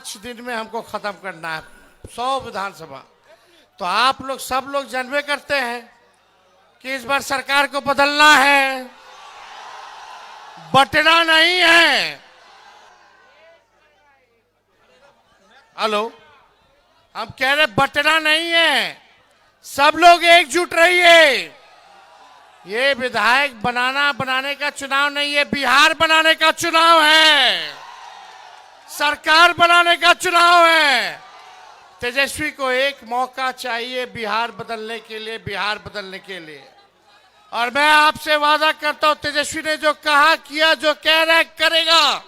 5 दिन में हमको खत्म करना है 100 विधानसभा। तो आप लोग सब लोग जानबे करते हैं कि इस बार सरकार को बदलना है, बटना नहीं है। हेलो, हम कह रहे बटना नहीं है, सब लोग एकजुट रहिए। ये विधायक बनाने का चुनाव नहीं है, बिहार बनाने का चुनाव है, सरकार बनाने का चुनाव है। तेजस्वी को एक मौका चाहिए बिहार बदलने के लिए, बिहार बदलने के लिए। और मैं आपसे वादा करता हूं, तेजस्वी ने जो कहा किया, जो कह रहा है करेगा।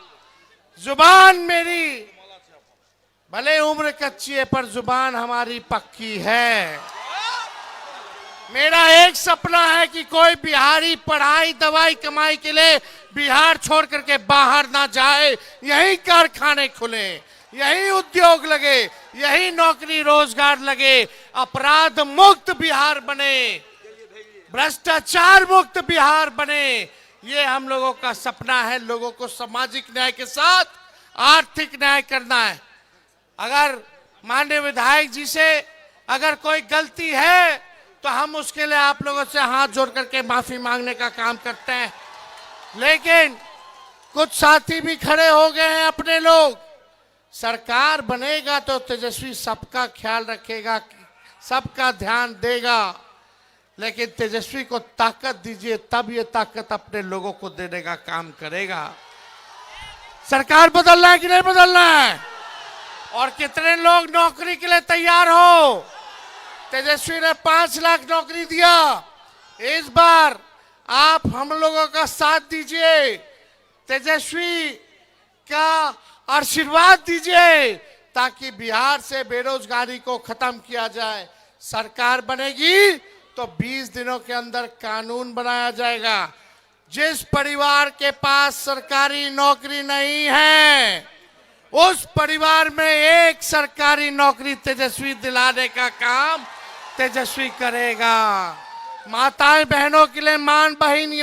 जुबान मेरी भले उम्र कच्ची है पर जुबान हमारी पक्की है। मेरा एक सपना है कि कोई बिहारी पढ़ाई दवाई कमाई के लिए बिहार छोड़ करके बाहर ना जाए, यही कारखाने खुले, यही उद्योग लगे, यही नौकरी रोजगार लगे, अपराध मुक्त बिहार बने, भ्रष्टाचार मुक्त बिहार बने। ये हम लोगों का सपना है। लोगों को सामाजिक न्याय के साथ आर्थिक न्याय करना है। अगर माननीय विधायक जी से अगर कोई गलती है तो हम उसके लिए आप लोगों से हाथ जोड़ करके माफी मांगने का काम करते हैं। लेकिन कुछ साथी भी खड़े हो गए हैं अपने लोग। सरकार बनेगा तो तेजस्वी सबका ख्याल रखेगा, सबका ध्यान देगा, लेकिन तेजस्वी को ताकत दीजिए, तब ये ताकत अपने लोगों को देने का काम करेगा। सरकार बदलना है कि नहीं बदलना है? और कितने लोग नौकरी के लिए तैयार हो? तेजस्वी ने 5 लाख नौकरी दिया। इस बार आप हम लोगों का साथ दीजिए, तेजस्वी का आशीर्वाद दीजिए, ताकि बिहार से बेरोजगारी को खत्म किया जाए। सरकार बनेगी तो 20 दिनों के अंदर कानून बनाया जाएगा। जिस परिवार के पास सरकारी नौकरी नहीं है, उस परिवार में एक सरकारी नौकरी तेजस्वी दिलाने का काम तेजस्वी करेगा। माताएं बहनों के लिए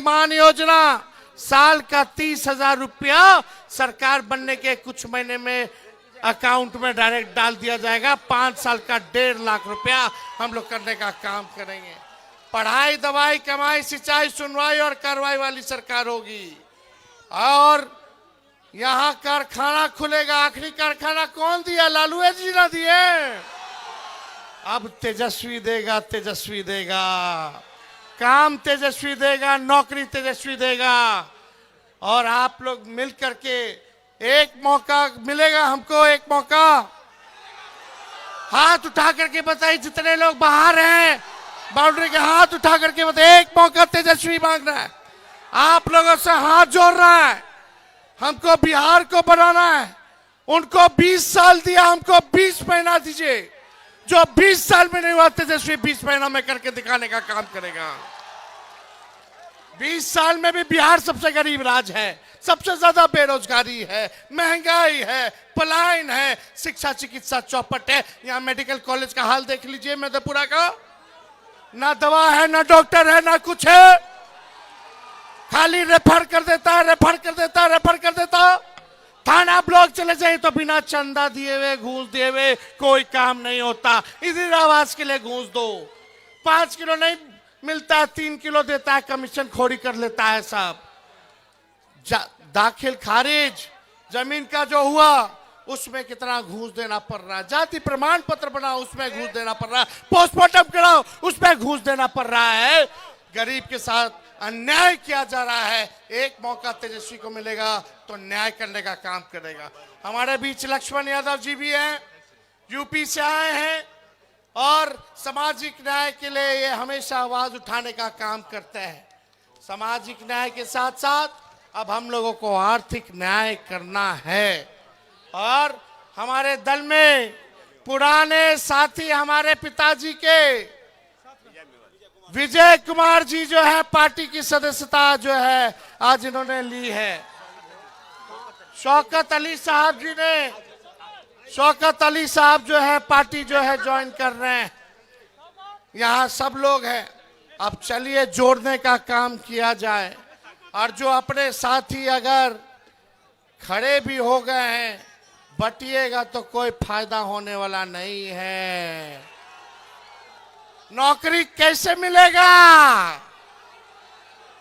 मान योजना, साल का 30,000 रुपया सरकार बनने के कुछ महीने में अकाउंट में डायरेक्ट डाल दिया जाएगा। 5 साल का 1.5 लाख रुपया हम लोग करने का काम करेंगे। पढ़ाई दवाई कमाई सिंचाई सुनवाई और कार्रवाई वाली सरकार होगी। और यहाँ कारखाना खुलेगा। आखिरी कारखाना कौन दिया? लालू जी ना दिए। अब तेजस्वी देगा, तेजस्वी देगा, काम तेजस्वी देगा, नौकरी तेजस्वी देगा। और आप लोग मिल करके एक मौका मिलेगा हमको, एक मौका। हाथ उठा करके बताइए, जितने लोग बाहर हैं बाउंड्री के, हाथ उठा करके बताइए, एक मौका तेजस्वी मांग रहा है, आप लोगों से हाथ जोड़ रहा है। हमको बिहार को बनाना है। उनको 20 साल दिया, हमको 20 महीना दीजिए। जो 20 साल में नहीं हुआ, तेजस्वी 20 महीना में करके दिखाने का काम करेगा। 20 साल में भी बिहार सबसे गरीब राज्य है, सबसे ज्यादा बेरोजगारी है, महंगाई है, पलायन है, शिक्षा चिकित्सा चौपट है। यहाँ मेडिकल कॉलेज का हाल देख लीजिए मधेपुरा का, ना दवा है, ना डॉक्टर है, ना कुछ है। खाली रेफर कर देता है, रेफर कर देता है, रेफर कर देता। थाना ब्लॉक चले जाए तो बिना चंदा दिए हुए, घूस दिए हुए कोई काम नहीं होता। इंदिरावास के लिए घूस दो, 5 किलो नहीं मिलता है, 3 किलो देता है, कमीशन खोरी कर लेता है साहब। दाखिल खारिज जमीन का जो हुआ उसमें कितना घूस देना पड़ रहा है। जाति प्रमाण पत्र बनाओ, उसमें घूस देना पड़ रहा है। पोस्टमार्टम कराओ, उसमें घूस देना पड़ रहा है। गरीब के साथ अन्याय किया जा रहा है। एक मौका तेजस्वी को मिलेगा तो न्याय करने का काम करेगा। हमारे बीच लक्ष्मण यादव जी भी हैं, यूपी से आए हैं और सामाजिक न्याय के लिए ये हमेशा आवाज उठाने का काम करते हैं। सामाजिक न्याय के साथ साथ अब हम लोगों को आर्थिक न्याय करना है। और हमारे दल में पुराने साथी हमारे पिताजी के विजय कुमार जी जो है, पार्टी की सदस्यता जो है आज इन्होंने ली है। शौकत अली साहब जी ने, शौकत अली साहब जो है पार्टी जो है ज्वाइन कर रहे हैं। यहाँ सब लोग हैं। अब चलिए जोड़ने का काम किया जाए। और जो अपने साथी अगर खड़े भी हो गए हैं, बटिएगा तो कोई फायदा होने वाला नहीं है। नौकरी कैसे मिलेगा?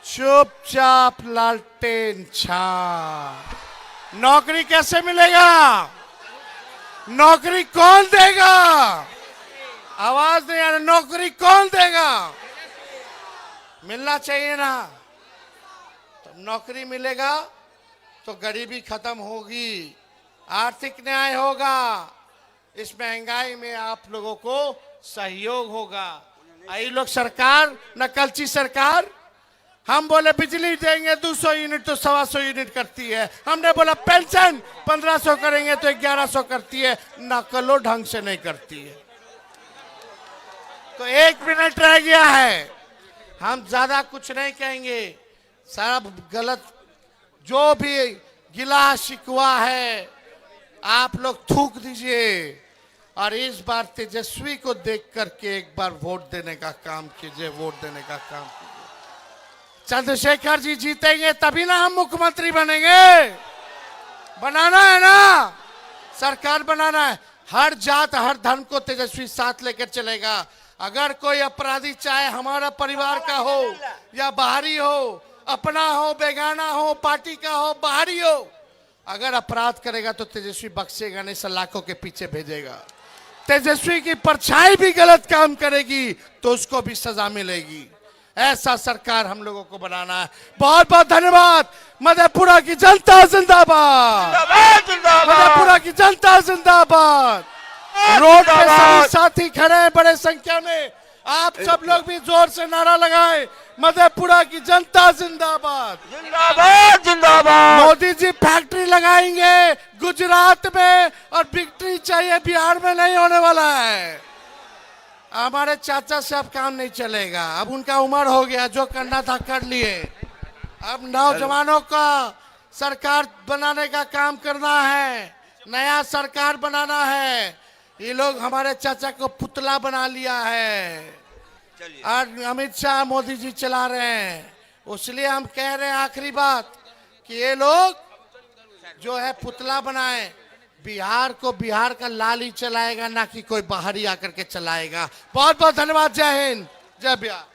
चुपचाप लालटेन छाप। नौकरी कैसे मिलेगा? नौकरी कौन देगा? आवाज नहीं आ रही। नौकरी कौन देगा? मिलना चाहिए ना। तो नौकरी मिलेगा तो गरीबी खत्म होगी, आर्थिक न्याय होगा, इस महंगाई में आप लोगों को सहयोग होगा। आई लोग सरकार, नकलची सरकार, हम बोले बिजली देंगे 200 यूनिट तो 125 यूनिट करती है। हमने बोला पेंशन 1500 करेंगे तो 1100 करती है। नकलो ढंग से नहीं करती है। तो 1 मिनट रह गया है, हम ज्यादा कुछ नहीं कहेंगे। सब गलत जो भी गिला शिकवा है आप लोग थूक दीजिए और इस बार तेजस्वी को देख करके एक बार वोट देने का काम कीजिए। वोट देने का काम कीजिए। चंद्रशेखर जी जीतेंगे तभी ना हम मुख्यमंत्री बनेंगे। बनाना है ना, सरकार बनाना है। हर जात हर धर्म को तेजस्वी साथ लेकर चलेगा। अगर कोई अपराधी चाहे हमारा परिवार का हो या बाहरी हो, अपना हो बेगाना हो, पार्टी का हो बाहरी हो, अगर अपराध करेगा तो तेजस्वी बख्शेगा नहीं, सलाखों के पीछे भेजेगा। तेजस्वी की परछाई भी गलत काम करेगी तो उसको भी सजा मिलेगी। ऐसा सरकार हम लोगों को बनाना है। बहुत बहुत धन्यवाद। मधेपुरा की जनता जिंदाबाद, मधेपुरा की जनता जिंदाबाद। रोड पे सभी साथी खड़े हैं बड़े संख्या में। आप सब लोग भी जोर से नारा लगाएं, मधेपुरा की जनता जिंदाबाद, जिंदाबाद जिंदाबाद। मोदी जी फैक्ट्री लगाएंगे गुजरात में और विक्ट्री चाहिए बिहार में नहीं होने वाला है। हमारे चाचा से अब काम नहीं चलेगा। अब उनका उम्र हो गया, जो करना था कर लिए। अब नौजवानों का सरकार बनाने का काम करना है, नया सरकार बनाना है। ये लोग हमारे चाचा को पुतला बना लिया है और अमित शाह मोदी जी चला रहे हैं। इसलिए हम कह रहे हैं आखिरी बात कि ये लोग जो है पुतला बनाए, बिहार को बिहार का लाल ही चलाएगा, ना कि कोई बाहरी आकर के चलाएगा। बहुत बहुत धन्यवाद। जय हिंद, जय बिहार।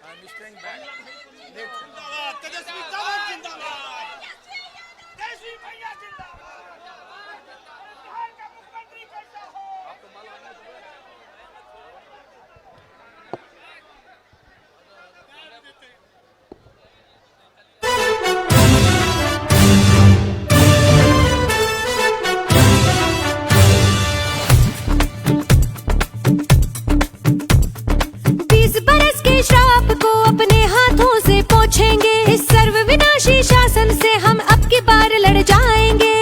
इस सर्वविनाशी शासन से हम अब की बार लड़ जाएंगे।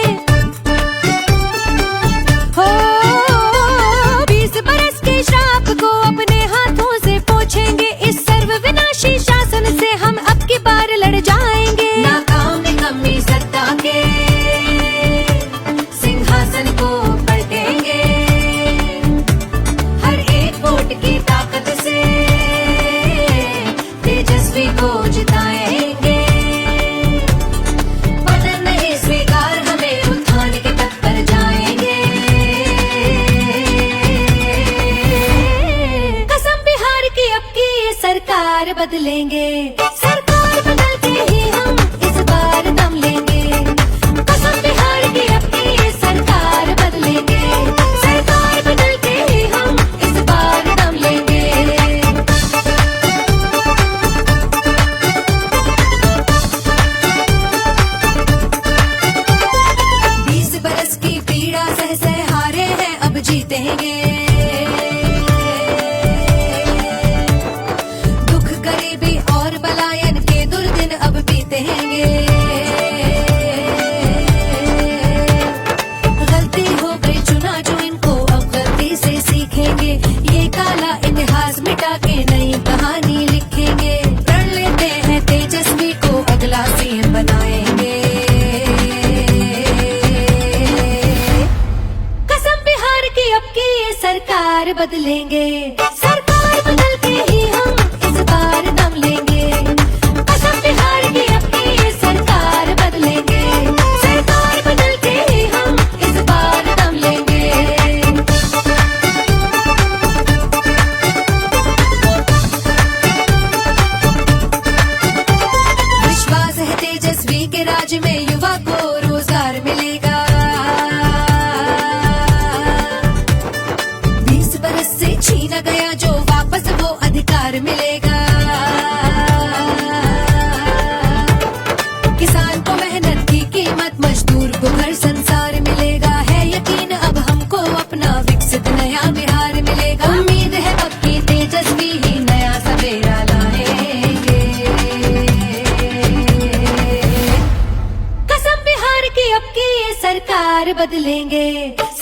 हो 20 बरस के श्राप को अपने हाथों से पोंछेंगे। इस सर्वविनाशी शासन से हम अब की बार लड़ जाएंगे। नाकाम निकम्मी सत्ता के सिंहासन को पलटेंगे। हर एक वोट की ताकत से तेजस्वी को जिताएंगे। पतन नहीं स्वीकार हमें, उत्थान के पथ पर जाएंगे। कसम बिहार की अब की ये सरकार बदलेंगे। सरकार बदल के ही हम इस बार दम लेंगे। कसम बिहार की अब की ये सरकार बदलेंगे। सरकार बदल के ही हम इस बार दम लेंगे। 20 बरस की पीड़ा सह सह हारे हैं, अब जीतेंगे। दुख गरीबी और बलायन के दुर्दिन अब बीतेंगे। गलती हो गई चुना जो इनको, अब गलती से सीखेंगे। ये काला इतिहास मिटा के नई कहानी लिखेंगे। प्रण लेते हैं तेजस्वी को अगला सीएम बनाएंगे। कसम बिहार की अब की ये सरकार बदलेंगे। सरकार बदल के ही हम इस बार दम लेंगे। कसम बिहार की अब की ये सरकार बदलेंगे। सरकार बदल के ही हम इस बार दम लेंगे।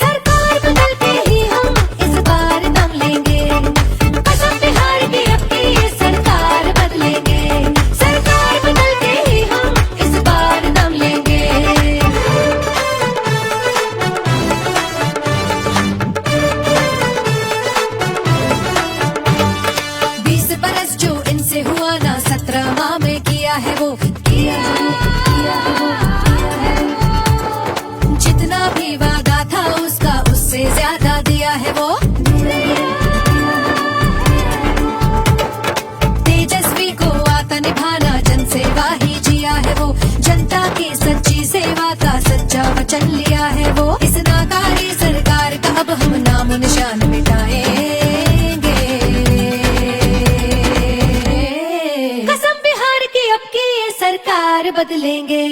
सरकार बदल के ही हम इस बार दम लेंगे। कसम बिहार की अब की ये सरकार बदलेंगे। सरकार बदल के ही हम इस बार दम लेंगे। 20 बरस जो इनसे हुआ ना 17 माह में किया है वो, किया है वो, किया है वो, किया है वो। जितना भी वादा था उसका उससे ज्यादा दिया है वो। तेजस्वी को आता निभाना जन सेवा ही जिया है वो। जनता की सच्ची सेवा का सच्चा वचन लिया है वो। इस नाकारी सरकार का अब हम नाम निशान मिटाएंगे। कसम बिहार की अब की ये सरकार बदलेंगे।